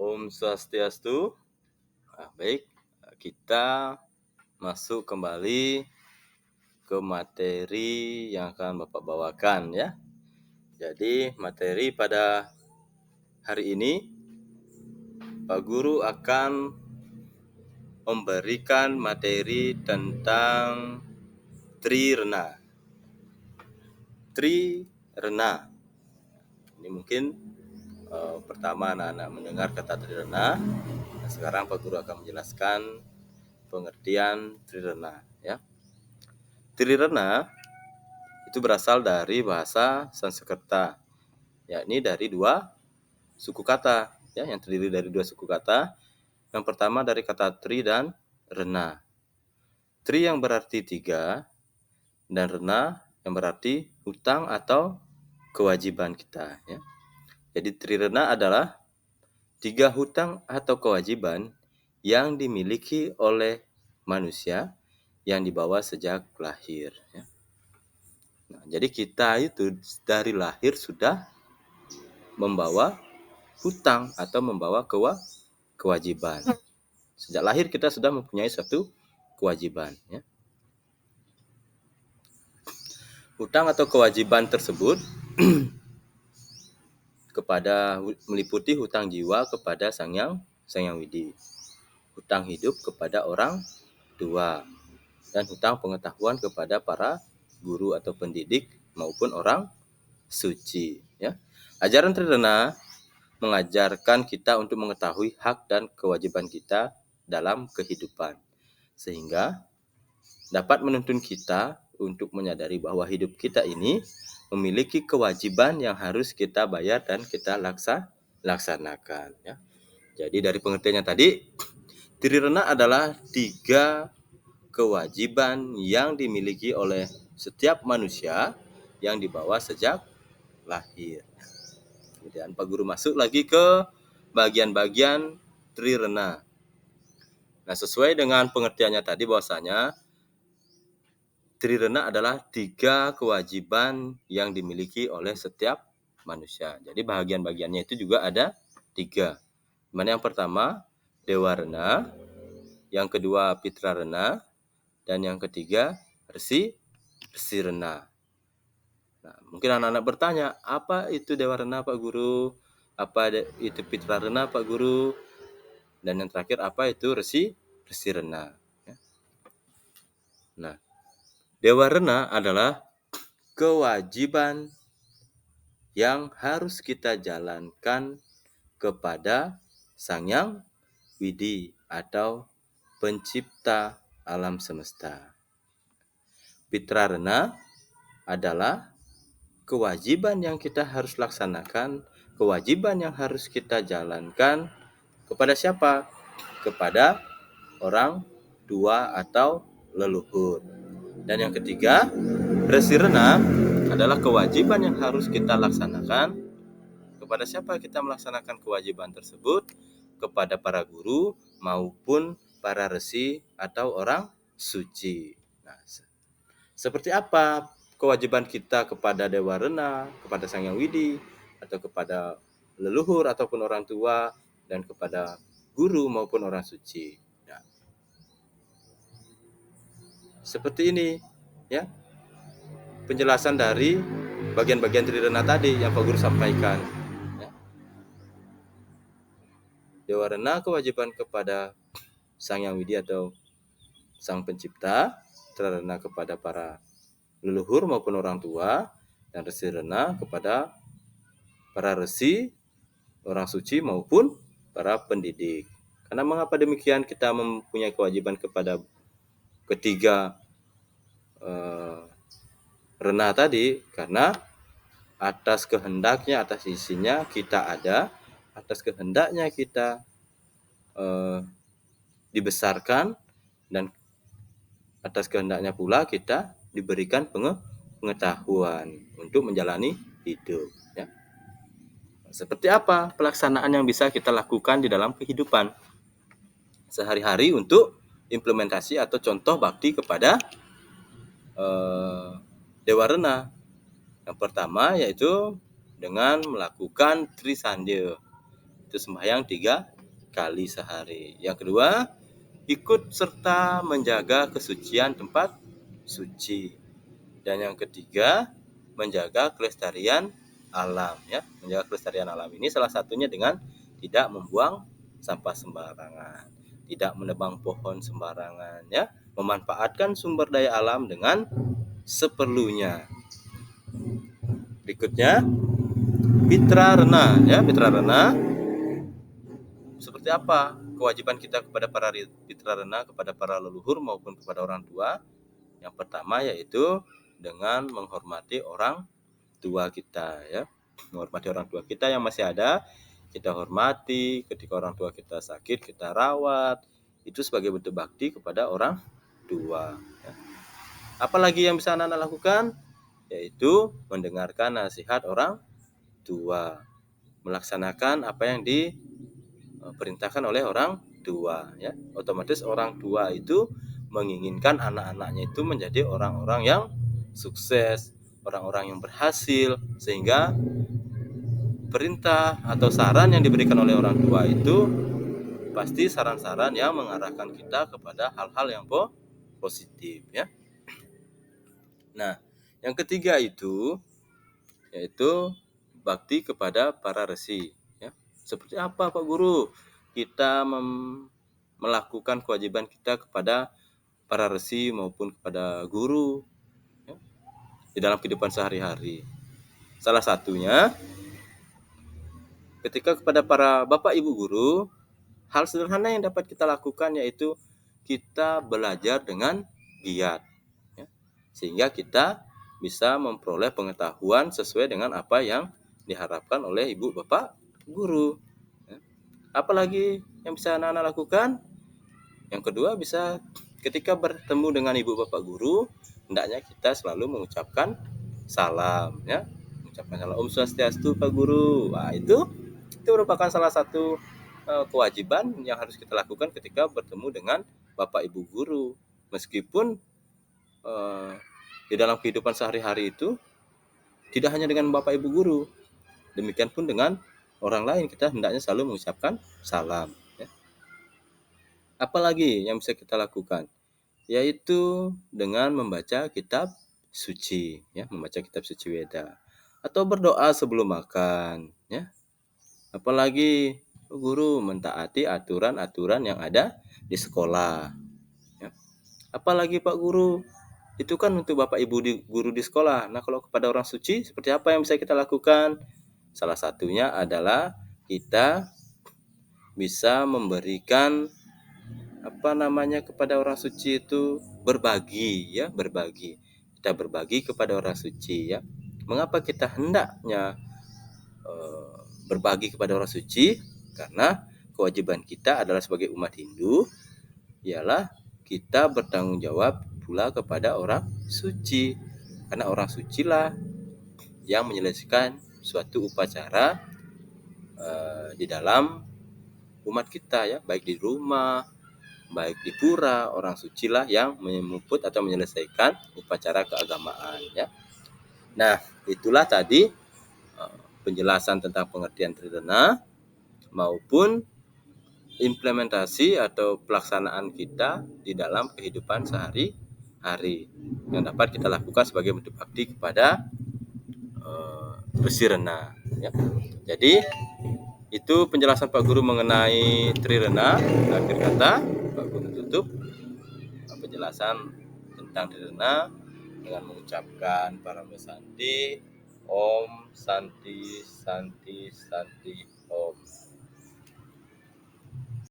Om Swastiastu. Baik, kita masuk kembali ke materi yang akan Bapak bawakan ya. Jadi materi pada hari ini Pak Guru akan memberikan materi tentang Trirena. Trirena. Ini mungkin pertama anak-anak mendengar kata Trirena. Nah, sekarang Pak Guru akan menjelaskan pengertian Trirena ya. Trirena itu berasal dari bahasa Sanskerta, yakni dari dua suku kata ya, yang terdiri dari dua suku kata. Yang pertama dari kata tri dan rena. Tri yang berarti tiga dan rena yang berarti hutang atau kewajiban kita ya. Jadi trirena adalah tiga hutang atau kewajiban yang dimiliki oleh manusia yang dibawa sejak lahir ya. Nah, jadi kita itu dari lahir sudah membawa hutang atau membawa kewajiban. Sejak lahir kita sudah mempunyai suatu kewajiban ya. Hutang atau kewajiban tersebut meliputi hutang jiwa kepada Sang Hyang Widi, hutang hidup kepada orang tua, dan hutang pengetahuan kepada para guru atau pendidik maupun orang suci ya. Ajaran Trirena mengajarkan kita untuk mengetahui hak dan kewajiban kita dalam kehidupan, sehingga dapat menuntun kita untuk menyadari bahwa hidup kita ini memiliki kewajiban yang harus kita bayar dan kita laksanakan ya. Jadi dari pengertiannya tadi, Trirena adalah tiga kewajiban yang dimiliki oleh setiap manusia yang dibawa sejak lahir. Kemudian Pak Guru masuk lagi ke bagian-bagian Trirena. Nah, sesuai dengan pengertiannya tadi bahwasanya Trirena adalah tiga kewajiban yang dimiliki oleh setiap manusia. Jadi bagian-bagiannya itu juga ada tiga. Dimana yang pertama Dewarena, yang kedua Pitrarena, dan yang ketiga Resirena. Nah, mungkin anak-anak bertanya, apa itu Dewarena Pak Guru? Apa itu Pitrarena Pak Guru? Dan yang terakhir, apa itu Resirena? Nah, Dewarena adalah kewajiban yang harus kita jalankan kepada Sang Hyang Widi atau pencipta alam semesta. Pitrarena adalah kewajiban yang kita harus laksanakan, kewajiban yang harus kita jalankan kepada siapa? Kepada orang tua atau leluhur. Dan yang ketiga, Resirena adalah kewajiban yang harus kita laksanakan kepada siapa kita melaksanakan kewajiban tersebut? Kepada para guru maupun para resi atau orang suci. Nah, seperti apa kewajiban kita kepada Dewarena, kepada Sang Hyang Widi, atau kepada leluhur ataupun orang tua, dan kepada guru maupun orang suci. Nah, seperti ini ya penjelasan dari bagian-bagian Trirena tadi yang Pak Guru sampaikan ya. Dewarena kewajiban kepada Sang Hyang Widi atau Sang Pencipta, Trirena kepada para leluhur maupun orang tua, dan Resirena kepada para resi, orang suci maupun para pendidik. Karena mengapa demikian kita mempunyai kewajiban kepada ketiga rena tadi? Karena atas kehendaknya, atas isinya kita ada, atas kehendaknya kita dibesarkan, dan atas kehendaknya pula kita diberikan pengetahuan untuk menjalani hidup ya. Seperti apa pelaksanaan yang bisa kita lakukan di dalam kehidupan sehari-hari untuk implementasi atau contoh bakti kepada Dewarena? Yang pertama yaitu dengan melakukan Trisandya, itu sembahyang kali sehari. Yang kedua, ikut serta menjaga kesucian tempat suci. Dan yang ketiga, menjaga kelestarian alam ya. Menjaga kelestarian alam ini salah satunya dengan tidak membuang sampah sembarangan, tidak menebang pohon sembarangan ya, memanfaatkan sumber daya alam dengan seperlunya. Berikutnya, Pitra Rena ya. Pitra Rena seperti apa kewajiban kita kepada para Pitra Rena, kepada para leluhur maupun kepada orang tua? Yang pertama yaitu dengan menghormati orang tua kita ya. Menghormati orang tua kita yang masih ada, kita hormati. Ketika orang tua kita sakit, kita rawat. Itu sebagai bentuk bakti kepada orang tua ya. Apalagi yang bisa anak-anak lakukan? Yaitu mendengarkan nasihat orang tua, melaksanakan apa yang diperintahkan oleh orang tua ya. Otomatis orang tua itu menginginkan anak-anaknya itu menjadi orang-orang yang sukses, orang-orang yang berhasil, sehingga perintah atau saran yang diberikan oleh orang tua itu pasti saran-saran yang mengarahkan kita kepada hal-hal yang positif ya. Nah, yang ketiga itu yaitu bakti kepada para resi ya. Seperti apa Pak Guru kita melakukan kewajiban kita kepada para resi maupun kepada guru ya, di dalam kehidupan sehari-hari? Salah satunya ketika kepada para bapak ibu guru, hal sederhana yang dapat kita lakukan yaitu kita belajar dengan giat ya, sehingga kita bisa memperoleh pengetahuan sesuai dengan apa yang diharapkan oleh ibu bapak guru ya. Apalagi yang bisa anak-anak lakukan? Yang kedua, bisa ketika bertemu dengan ibu bapak guru, hendaknya kita selalu mengucapkan salam ya. Mengucapkan salam, Om Swastiastu Pak Guru. Nah, itu merupakan salah satu kewajiban yang harus kita lakukan ketika bertemu dengan bapak ibu guru. Meskipun di dalam kehidupan sehari-hari itu tidak hanya dengan bapak ibu guru, demikian pun dengan orang lain kita hendaknya selalu mengucapkan salam ya. Apalagi yang bisa kita lakukan? Yaitu dengan membaca kitab suci ya, membaca kitab suci Weda, atau berdoa sebelum makan ya. Apalagi guru mentaati aturan-aturan yang ada di sekolah ya. Apalagi Pak Guru, itu kan untuk Bapak Ibu guru di sekolah. Nah, kalau kepada orang suci seperti apa yang bisa kita lakukan? Salah satunya adalah kita bisa memberikan kepada orang suci itu berbagi ya, berbagi. Kita berbagi kepada orang suci ya. Mengapa kita hendaknya berbagi kepada orang suci? Karena kewajiban kita adalah sebagai umat Hindu ialah kita bertanggung jawab pula kepada orang suci. Karena orang sucilah yang menyelesaikan suatu upacara di dalam umat kita ya, baik di rumah, baik di pura, orang sucilah yang menyebut atau menyelesaikan upacara keagamaan ya. Nah, itulah tadi penjelasan tentang pengertian Tridana maupun implementasi atau pelaksanaan kita di dalam kehidupan sehari-hari yang dapat kita lakukan sebagai bentuk bakti kepada Resi Rena ya. Jadi itu penjelasan Pak Guru mengenai Trirena. Akhir kata Pak Guru tutup penjelasan tentang Trirena dengan mengucapkan Paramo Santi, Om Santi Santi Santi Om.